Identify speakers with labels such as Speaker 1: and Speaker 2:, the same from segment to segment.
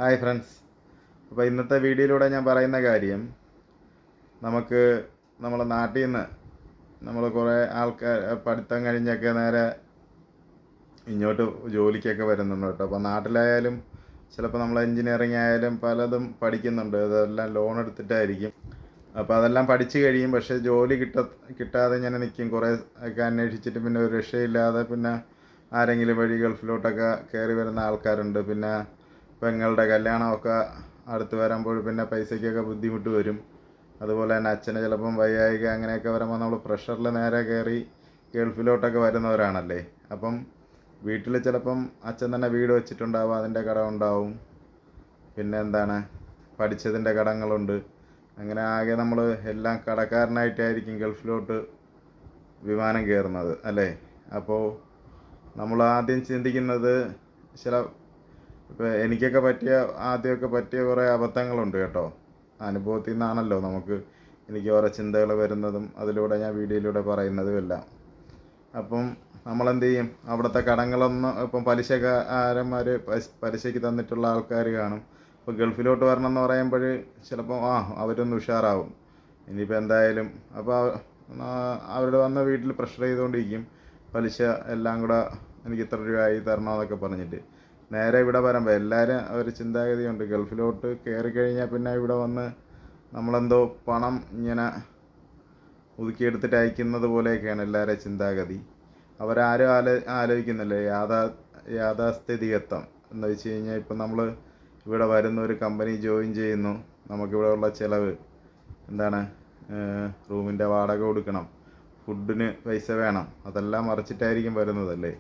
Speaker 1: Hi friends. അപ്പോൾ ഇന്നത്തെ വീഡിയോയിലൂടെ ഞാൻ പറയുന്ന കാര്യം, നമുക്ക് നമ്മളെ നാട്ടിൽ നിന്ന് നമ്മൾ കുറേ ആൾക്കാർ പഠിത്തം കഴിഞ്ഞൊക്കെ നേരെ ഇങ്ങോട്ട് ജോലിക്കൊക്കെ വരുന്നുണ്ട് കേട്ടോ. അപ്പോൾ നാട്ടിലായാലും ചിലപ്പോൾ നമ്മൾ എൻജിനീയറിങ് ആയാലും പലതും പഠിക്കുന്നുണ്ട്. അതെല്ലാം ലോൺ എടുത്തിട്ടായിരിക്കും. അപ്പോൾ അതെല്ലാം പഠിച്ചു കഴിയും. പക്ഷേ ജോലി കിട്ടാതെ ഇങ്ങനെ നിൽക്കും. കുറേ ഒക്കെ അന്വേഷിച്ചിട്ട് പിന്നെ ഒരു രക്ഷയില്ലാതെ പിന്നെ ആരെങ്കിലും വഴി ഗൾഫിലോട്ടൊക്കെ കയറി വരുന്ന ആൾക്കാരുണ്ട്. പിന്നെ പെങ്ങളുടെ കല്യാണമൊക്കെ അടുത്ത് വരുമ്പോൾ പിന്നെ പൈസയ്ക്കൊക്കെ ബുദ്ധിമുട്ട് വരും. അതുപോലെ തന്നെ അച്ഛന് ചിലപ്പം വയ്യായിക അങ്ങനെയൊക്കെ വരുമ്പോൾ നമ്മൾ പ്രഷറിൽ നേരെ കയറി ഗൾഫിലോട്ടൊക്കെ വരുന്നവരാണല്ലേ. അപ്പം വീട്ടിൽ ചിലപ്പം അച്ഛൻ തന്നെ വീട് വെച്ചിട്ടുണ്ടാവും, അതിൻ്റെ കടം ഉണ്ടാവും. പിന്നെ എന്താണ്, പഠിച്ചതിൻ്റെ കടങ്ങളുണ്ട്. അങ്ങനെ ആകെ നമ്മൾ എല്ലാം കടക്കാരനായിട്ടായിരിക്കും ഗൾഫിലോട്ട് വിമാനം കയറുന്നത് അല്ലേ. അപ്പോൾ നമ്മൾ ആദ്യം ചിന്തിക്കുന്നത് ഇപ്പോൾ എനിക്കൊക്കെ ആദ്യമൊക്കെ പറ്റിയ കുറേ അബദ്ധങ്ങളുണ്ട് കേട്ടോ. അനുഭവത്തിൽ നിന്നാണല്ലോ എനിക്ക് ഓരോ ചിന്തകൾ വരുന്നതും അതിലൂടെ ഞാൻ വീഡിയോയിലൂടെ പറയുന്നതുമെല്ലാം. അപ്പം നമ്മളെന്ത് ചെയ്യും, അവിടുത്തെ കടങ്ങളൊന്നും ഇപ്പം പലിശക്കാരന്മാർ പലിശയ്ക്ക് തന്നിട്ടുള്ള ആൾക്കാർ കാണും. ഇപ്പോൾ ഗൾഫിലോട്ട് വരണം എന്ന് പറയുമ്പോൾ ചിലപ്പോൾ അവരൊന്ന് ഉഷാറാവും. ഇനിയിപ്പോൾ എന്തായാലും അപ്പോൾ അവരുടെ വന്ന് വീട്ടിൽ പ്രഷർ ചെയ്തുകൊണ്ടിരിക്കും. പലിശ എല്ലാം കൂടെ എനിക്ക് ഇത്ര രൂപയായി തരണമെന്നൊക്കെ പറഞ്ഞിട്ട്. നേരെ ഇവിടെ വരുമ്പോൾ എല്ലാവരും ഒരു ചിന്താഗതിയുണ്ട്, ഗൾഫിലോട്ട് കയറി കഴിഞ്ഞാൽ പിന്നെ ഇവിടെ വന്ന് നമ്മളെന്തോ പണം ഇങ്ങനെ ഒതുക്കിയെടുത്തിട്ട് അയക്കുന്നത് പോലെയൊക്കെയാണ് എല്ലാവരുടെയും ചിന്താഗതി. അവരാരും ആലോചിക്കുന്നില്ല യാഥാസ്ഥിതികത്വം എന്ന് വെച്ച് കഴിഞ്ഞാൽ, ഇപ്പം നമ്മൾ ഇവിടെ വരുന്ന ഒരു കമ്പനി ജോയിൻ ചെയ്യുന്നു, നമുക്കിവിടെ ഉള്ള ചിലവ് എന്താണ്, റൂമിൻ്റെ വാടക കൊടുക്കണം, ഫുഡിന് പൈസ വേണം, അതെല്ലാം മറിച്ചിട്ടായിരിക്കും വരുന്നതല്ലേ.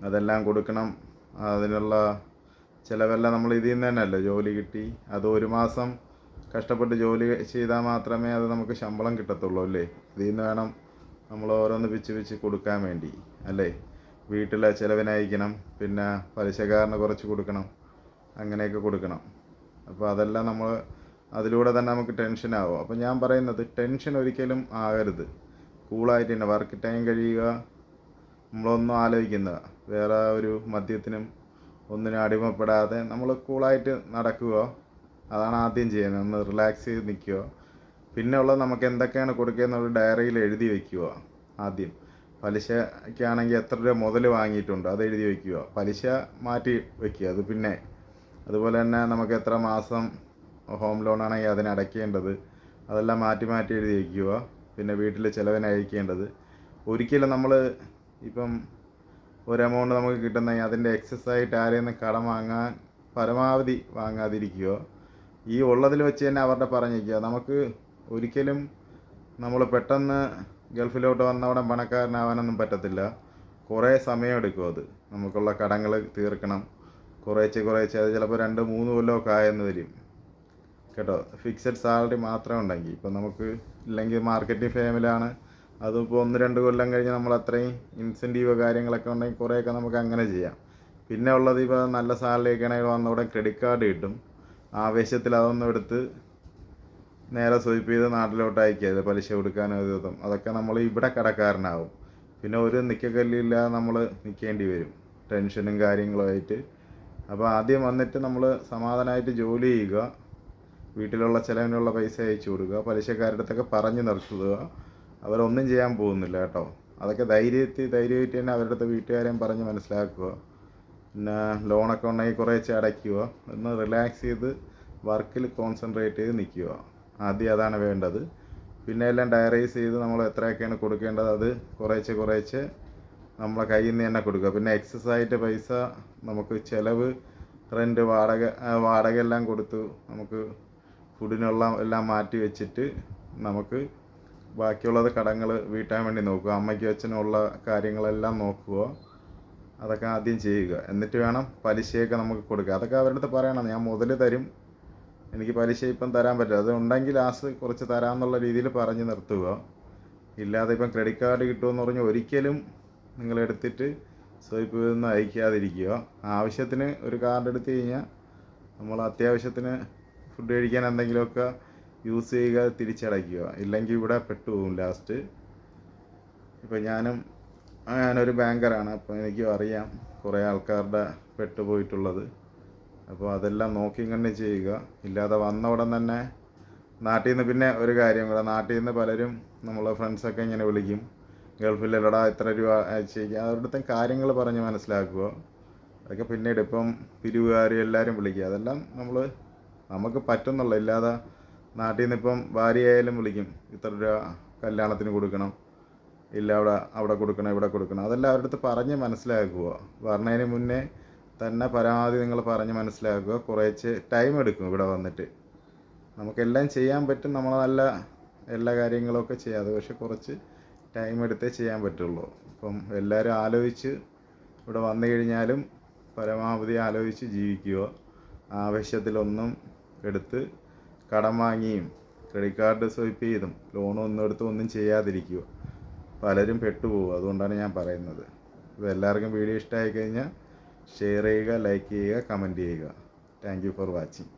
Speaker 1: അതെല്ലാം കൊടുക്കണം. അതിനുള്ള ചിലവെല്ലാം നമ്മൾ ഇതിൽ നിന്ന് തന്നെയല്ലേ. ജോലി കിട്ടി അത് ഒരു മാസം കഷ്ടപ്പെട്ട് ജോലി ചെയ്താൽ മാത്രമേ അത് നമുക്ക് ശമ്പളം കിട്ടത്തുള്ളൂ അല്ലേ. ഇതിൽ നിന്ന് വേണം നമ്മൾ ഓരോന്ന് പിച്ച് കൊടുക്കാൻ വേണ്ടി അല്ലേ. വീട്ടിലെ ചിലവിനയക്കണം, പിന്നെ പലിശക്കാരന് കുറച്ച് കൊടുക്കണം, അങ്ങനെയൊക്കെ കൊടുക്കണം. അപ്പോൾ അതെല്ലാം അതിലൂടെ തന്നെ നമുക്ക് ടെൻഷനാവും. അപ്പോൾ ഞാൻ പറയുന്നത്, ടെൻഷൻ ഒരിക്കലും ആകരുത്. കൂളായിട്ട് തന്നെ വർക്ക് ടൈം കഴിയുക, നമ്മളൊന്നും ആലോചിക്കുന്നത് വേറെ ഒരു മദ്യത്തിനും ഒന്നിനും അടിമപ്പെടാതെ നമ്മൾ കൂളായിട്ട് നടക്കുക. അതാണ് ആദ്യം ചെയ്യുന്നത്. ഒന്ന് റിലാക്സ് ചെയ്ത് നിൽക്കുക. പിന്നെ ഉള്ളത്, നമുക്ക് എന്തൊക്കെയാണ് കൊടുക്കുക എന്നുള്ള ഡയറിയിൽ എഴുതി വയ്ക്കുക. ആദ്യം പലിശയ്ക്കാണെങ്കിൽ എത്ര രൂപ മുതൽ വാങ്ങിയിട്ടുണ്ട് അത് എഴുതി വയ്ക്കുക. പലിശ മാറ്റി വയ്ക്കുക. അത് പിന്നെ അതുപോലെ തന്നെ നമുക്ക് എത്ര മാസം ഹോം ലോണാണെങ്കിൽ അതിന് അടയ്ക്കേണ്ടത് അതെല്ലാം മാറ്റി എഴുതി വയ്ക്കുക. പിന്നെ വീട്ടിൽ ചിലവിന് അയക്കേണ്ടത്. ഒരിക്കലും നമ്മൾ ഇപ്പം ഒരു എമൗണ്ട് നമുക്ക് കിട്ടുന്നെങ്കിൽ അതിൻ്റെ എക്സസ് ആയിട്ട് ആരെയും നിന്ന് കടം വാങ്ങാൻ പരമാവധി വാങ്ങാതിരിക്കുക. ഈ ഉള്ളതിൽ വെച്ച് തന്നെ അവരുടെ പറഞ്ഞിരിക്കുക. നമുക്ക് ഒരിക്കലും നമ്മൾ പെട്ടെന്ന് ഗൾഫിലോട്ട് വന്നവിടെ പണക്കാരനാവാനൊന്നും പറ്റത്തില്ല. കുറേ സമയമെടുക്കും. അത് നമുക്കുള്ള കടങ്ങൾ തീർക്കണം. കുറേശ്ശെ അത് ചിലപ്പോൾ 2-3 കൊല്ലമൊക്കെ ആയെന്ന് വരും കേട്ടോ. ഫിക്സഡ് സാലറി മാത്രം ഉണ്ടെങ്കിൽ. ഇപ്പം നമുക്ക് ഇല്ലെങ്കിൽ മാർക്കറ്റിംഗ് ഫേമിലാണ്, അതിപ്പോൾ 1-2 കൊല്ലം കഴിഞ്ഞ് നമ്മൾ അത്രയും ഇൻസെൻറ്റീവ് കാര്യങ്ങളൊക്കെ ഉണ്ടെങ്കിൽ കുറേയൊക്കെ നമുക്ക് അങ്ങനെ ചെയ്യാം. പിന്നെ ഉള്ളത്, ഇപ്പോൾ നല്ല സാലറി ഒക്കെ ആണെങ്കിൽ വന്നവിടെ ക്രെഡിറ്റ് കാർഡ് കിട്ടും. ആവേശത്തിൽ അതൊന്നും എടുത്ത് നേരെ സ്വൈപ്പ് ചെയ്ത് നാട്ടിലോട്ട് അയക്കുക, പലിശ കൊടുക്കാനോ ഇതും. അതൊക്കെ നമ്മൾ ഇവിടെ കടക്കാരനാവും. പിന്നെ ഒരു നിൽക്കക്കല്ലില്ലാതെ നമ്മൾ നിൽക്കേണ്ടി വരും, ടെൻഷനും കാര്യങ്ങളുമായിട്ട്. അപ്പോൾ ആദ്യം വന്നിട്ട് നമ്മൾ സമാധാനമായിട്ട് ജോലി ചെയ്യുക, വീട്ടിലുള്ള ചിലവിനുള്ള പൈസ അയച്ചു കൊടുക്കുക, പലിശക്കാരുടെ അടുത്തൊക്കെ പറഞ്ഞു നിർത്തുക. അവരൊന്നും ചെയ്യാൻ പോകുന്നില്ല കേട്ടോ. അതൊക്കെ ധൈര്യമായിട്ട് തന്നെ അവരുടെ അടുത്ത് വീട്ടുകാരെയും പറഞ്ഞ് മനസ്സിലാക്കുക. പിന്നെ ലോണൊക്കെ ഉണ്ടെങ്കിൽ കുറേശ്ശെ അടയ്ക്കുക. ഒന്ന് റിലാക്സ് ചെയ്ത് വർക്കിൽ കോൺസെൻട്രേറ്റ് ചെയ്ത് നിൽക്കുക. ആദ്യം അതാണ് വേണ്ടത്. പിന്നെ എല്ലാം ഡയറൈസ് ചെയ്ത് നമ്മൾ എത്രയൊക്കെയാണ് കൊടുക്കേണ്ടത് അത് കുറേശ്ശെ നമ്മളെ കയ്യിൽ നിന്ന് തന്നെ കൊടുക്കുക. പിന്നെ എക്സസ് ആയിട്ട് പൈസ നമുക്ക് ചിലവ്, റെൻറ്റ്, വാടക എല്ലാം കൊടുത്തു നമുക്ക് ഫുഡിനുള്ള എല്ലാം മാറ്റി വെച്ചിട്ട് നമുക്ക് ബാക്കിയുള്ളത് കടങ്ങൾ വീട്ടാൻ വേണ്ടി നോക്കുക. അമ്മയ്ക്കും അച്ഛനുമുള്ള കാര്യങ്ങളെല്ലാം നോക്കുക. അതൊക്കെ ആദ്യം ചെയ്യുക. എന്നിട്ട് വേണം പലിശയൊക്കെ നമുക്ക് കൊടുക്കുക. അതൊക്കെ അവരുടെ അടുത്ത് പറയണം, ഞാൻ മുതൽ തരും, എനിക്ക് പലിശ ഇപ്പം തരാൻ പറ്റില്ല, അത് ഉണ്ടെങ്കിൽ ലാസ്റ്റ് കുറച്ച് തരാമെന്നുള്ള രീതിയിൽ പറഞ്ഞ് നിർത്തുക. ഇല്ലാതെ ഇപ്പം ക്രെഡിറ്റ് കാർഡ് കിട്ടുമെന്ന് പറഞ്ഞ് ഒരിക്കലും നിങ്ങളെടുത്തിട്ട് സ്വൈപ്പ് ചെയ്തൊന്നും അയക്കാതിരിക്കുക. ആവശ്യത്തിന് ഒരു കാർഡ് എടുത്തു കഴിഞ്ഞാൽ നമ്മൾ അത്യാവശ്യത്തിന് ഫുഡ് കഴിക്കാൻ എന്തെങ്കിലുമൊക്കെ യൂസ് ചെയ്യുക, തിരിച്ചടയ്ക്കുക. ഇല്ലെങ്കിൽ ഇവിടെ പെട്ടുപോകും ലാസ്റ്റ്. ഇപ്പോൾ ഞാനൊരു ബാങ്കറാണ്, അപ്പോൾ എനിക്കും അറിയാം കുറേ ആൾക്കാരുടെ പെട്ടുപോയിട്ടുള്ളത്. അപ്പോൾ അതെല്ലാം നോക്കിയും കണ്ട് ചെയ്യുക. ഇല്ലാതെ വന്ന ഉടൻ തന്നെ നാട്ടിൽ നിന്ന്, പിന്നെ ഒരു കാര്യം കൂടെ, നാട്ടിൽ നിന്ന് പലരും നമ്മളെ ഫ്രണ്ട്സൊക്കെ ഇങ്ങനെ വിളിക്കും, ഗൾഫിലല്ലടാ എത്ര രൂപ അയച്ചേക്കുക, അവിടുത്തെ കാര്യങ്ങൾ പറഞ്ഞ് മനസ്സിലാക്കുക. അതൊക്കെ പിന്നീട്, ഇപ്പം പിരിവുകാർ എല്ലാവരും വിളിക്കുക, അതെല്ലാം നമുക്ക് പറ്റുന്നുള്ള. ഇല്ലാതെ നാട്ടിൽ നിന്ന് ഇപ്പം ഭാര്യയായാലും വിളിക്കും, ഇത്ര രൂപ കല്യാണത്തിന് കൊടുക്കണം, ഇല്ല അവിടെ കൊടുക്കണം, ഇവിടെ കൊടുക്കണം, അതെല്ലാം അവരുടെ അടുത്ത് പറഞ്ഞ് മനസ്സിലാക്കുക. പറഞ്ഞതിന് മുന്നേ തന്നെ പരമാവധി നിങ്ങൾ പറഞ്ഞ് മനസ്സിലാക്കുക. കുറേശ്ശെ ടൈം എടുക്കും ഇവിടെ വന്നിട്ട്. നമുക്കെല്ലാം ചെയ്യാൻ പറ്റും, നമ്മൾ നല്ല എല്ലാ കാര്യങ്ങളൊക്കെ ചെയ്യാതെ, പക്ഷെ കുറച്ച് ടൈം എടുത്തേ ചെയ്യാൻ പറ്റുള്ളൂ. അപ്പം എല്ലാവരും ആലോചിച്ച് ഇവിടെ വന്നു കഴിഞ്ഞാലും പരമാവധി ആലോചിച്ച് ജീവിക്കുക. ആവശ്യത്തിലൊന്നും എടുത്ത് കടം വാങ്ങിയും ക്രെഡിറ്റ് കാർഡ് സ്വൈപ്പ് ചെയ്തും ലോണൊന്നും എടുത്ത് ഒന്നും ചെയ്യാതിരിക്കുക. പലരും പെട്ടുപോകും. അതുകൊണ്ടാണ് ഞാൻ പറയുന്നത്. അപ്പോൾ എല്ലാവർക്കും വീഡിയോ ഇഷ്ടമായി കഴിഞ്ഞാൽ ഷെയർ ചെയ്യുക, ലൈക്ക് ചെയ്യുക, കമൻറ്റ് ചെയ്യുക. Thank you for watching.